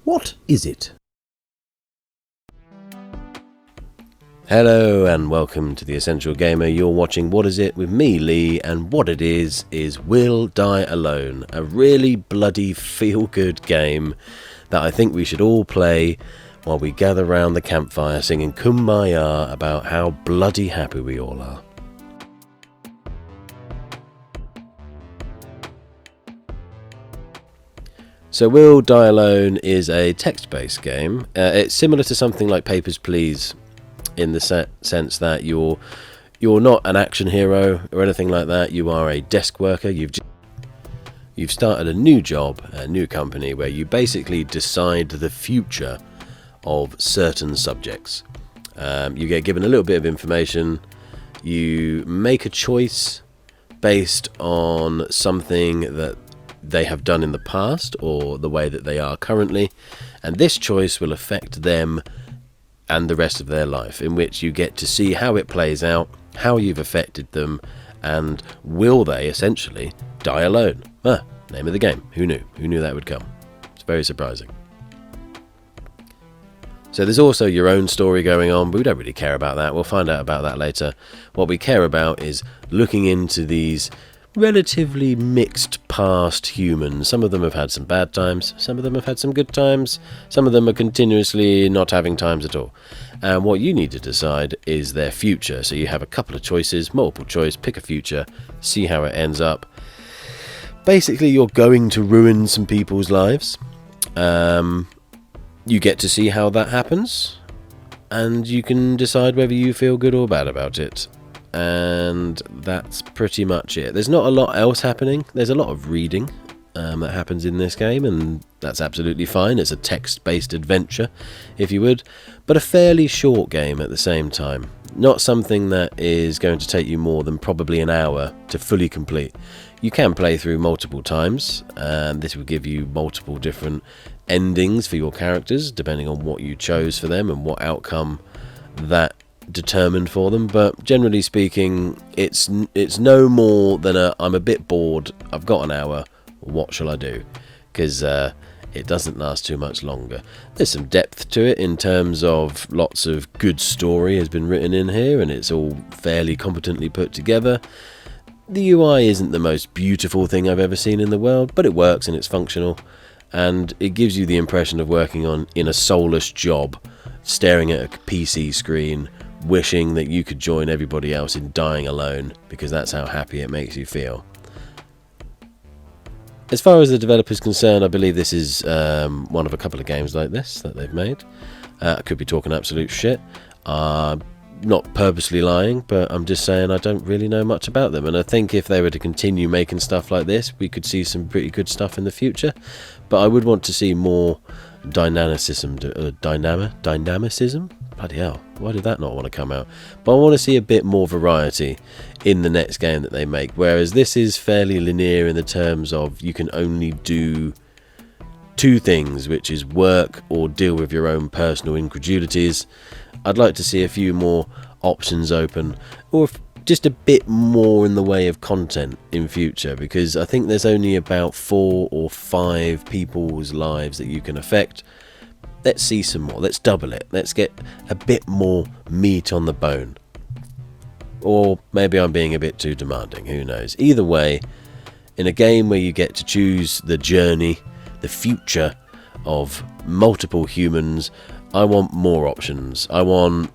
What is it? Hello and welcome to The Essential Gamer. You're watching What Is It with me, Lee, and what it is Will Die Alone, a really bloody feel-good game that I think we should all play while we gather round the campfire singing Kumbaya about how bloody happy we all are. So Will Die Alone is a text-based game. It's similar to something like Papers, Please, in the sense that you're not an action hero or anything like that. You are a desk worker. You've started a new job, a new company, where you basically decide the future of certain subjects. You get given a little bit of information. You make a choice based on something that they have done in the past or the way that they are currently, and this choice will affect them and the rest of their life, in which you get to see how it plays out, how you've affected them, and will they essentially die alone. Name of the game. Who knew that would come? It's very surprising. So there's also your own story going on, but we don't really care about that. We'll find out about that later. What we care about is looking into these relatively mixed past humans. Some of them have had some bad times, some of them have had some good times, some of them are continuously not having times at all. And what you need to decide is their future. So you have a couple of choices, multiple choice, pick a future, see how it ends up. Basically, you're going to ruin some people's lives. You get to see how that happens, and you can decide whether you feel good or bad about it. And that's pretty much it. There's not a lot else happening. There's a lot of reading that happens in this game, and that's absolutely fine. It's a text-based adventure, if you would, but a fairly short game at the same time. Not something that is going to take you more than probably an hour to fully complete. You can play through multiple times, and this will give you multiple different endings for your characters, depending on what you chose for them and what outcome that determined for them. But generally speaking, it's no more than I'm a bit bored, I've got an hour, what shall I do? Because it doesn't last too much longer. There's some depth to it in terms of lots of good story has been written in here, and it's all fairly competently put together. The UI isn't the most beautiful thing I've ever seen in the world, but it works and it's functional, and it gives you the impression of working in a soulless job, staring at a PC screen, wishing that you could join everybody else in dying alone, because that's how happy it makes you feel. As far as the developer's concerned, I believe this is one of a couple of games like this that they've made. I could be talking absolute shit. Not purposely lying, but I'm just saying I don't really know much about them, and I think if they were to continue making stuff like this, we could see some pretty good stuff in the future. But I would want to see more dynamicism. Bloody hell, why did that not want to come out? But I want to see a bit more variety in the next game that they make, whereas this is fairly linear in the terms of you can only do two things, which is work or deal with your own personal incredulities. I'd like to see a few more options open, or just a bit more in the way of content in future, because I think there's only about 4 or 5 people's lives that you can affect. Let's see some more, let's double it, let's get a bit more meat on the bone. Or maybe I'm being a bit too demanding, who knows. Either way, in a game where you get to choose the journey, the future of multiple humans, I want more options. I want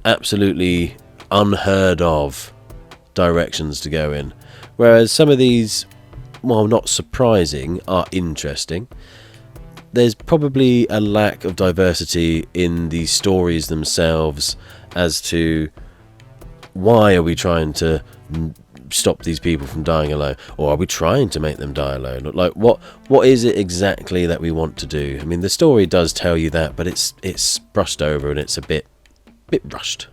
absolutely unheard of directions to go in. Whereas some of these, while not surprising, are interesting. There's probably a lack of diversity in the stories themselves as to why are we trying to stop these people from dying alone, or are we trying to make them die alone? Like what is it exactly that we want to do? I mean, the story does tell you that, but it's brushed over and it's a bit rushed.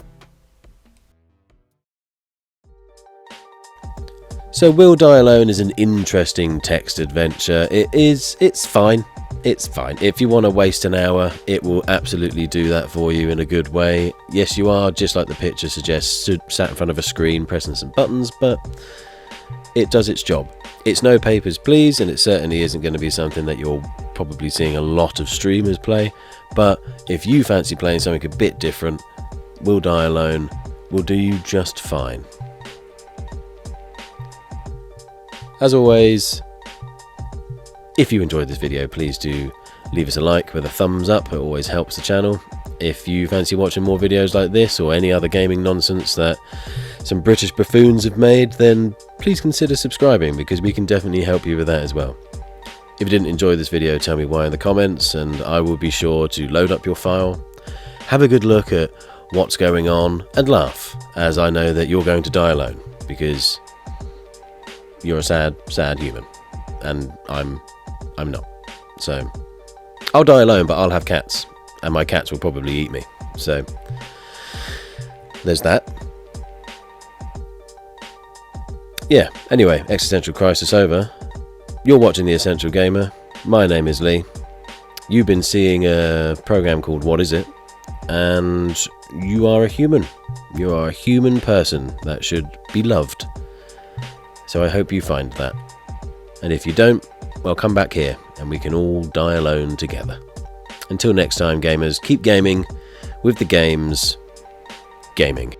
So Will Die Alone is an interesting text adventure. It's fine. It's fine. If you want to waste an hour, it will absolutely do that for you in a good way. Yes, you are, just like the picture suggests, sat in front of a screen pressing some buttons, but it does its job. It's no Papers, Please, and it certainly isn't going to be something that you're probably seeing a lot of streamers play. But if you fancy playing something a bit different, We'll Die Alone will do you just fine. As always, if you enjoyed this video, please do leave us a like with a thumbs up. It always helps the channel. If you fancy watching more videos like this or any other gaming nonsense that some British buffoons have made, then please consider subscribing, because we can definitely help you with that as well. If you didn't enjoy this video, tell me why in the comments, and I will be sure to load up your file, have a good look at what's going on, and laugh, as I know that you're going to die alone, because you're a sad, sad human, and I'm not. So I'll die alone, but I'll have cats, and my cats will probably eat me. So there's that. Yeah, anyway, existential crisis over. You're watching The Essential Gamer. My name is Lee. You've been seeing a program called What Is It? And you are a human. You are a human person that should be loved. So I hope you find that. And if you don't, well, come back here and we can all die alone together. Until next time, gamers, keep gaming with the games gaming.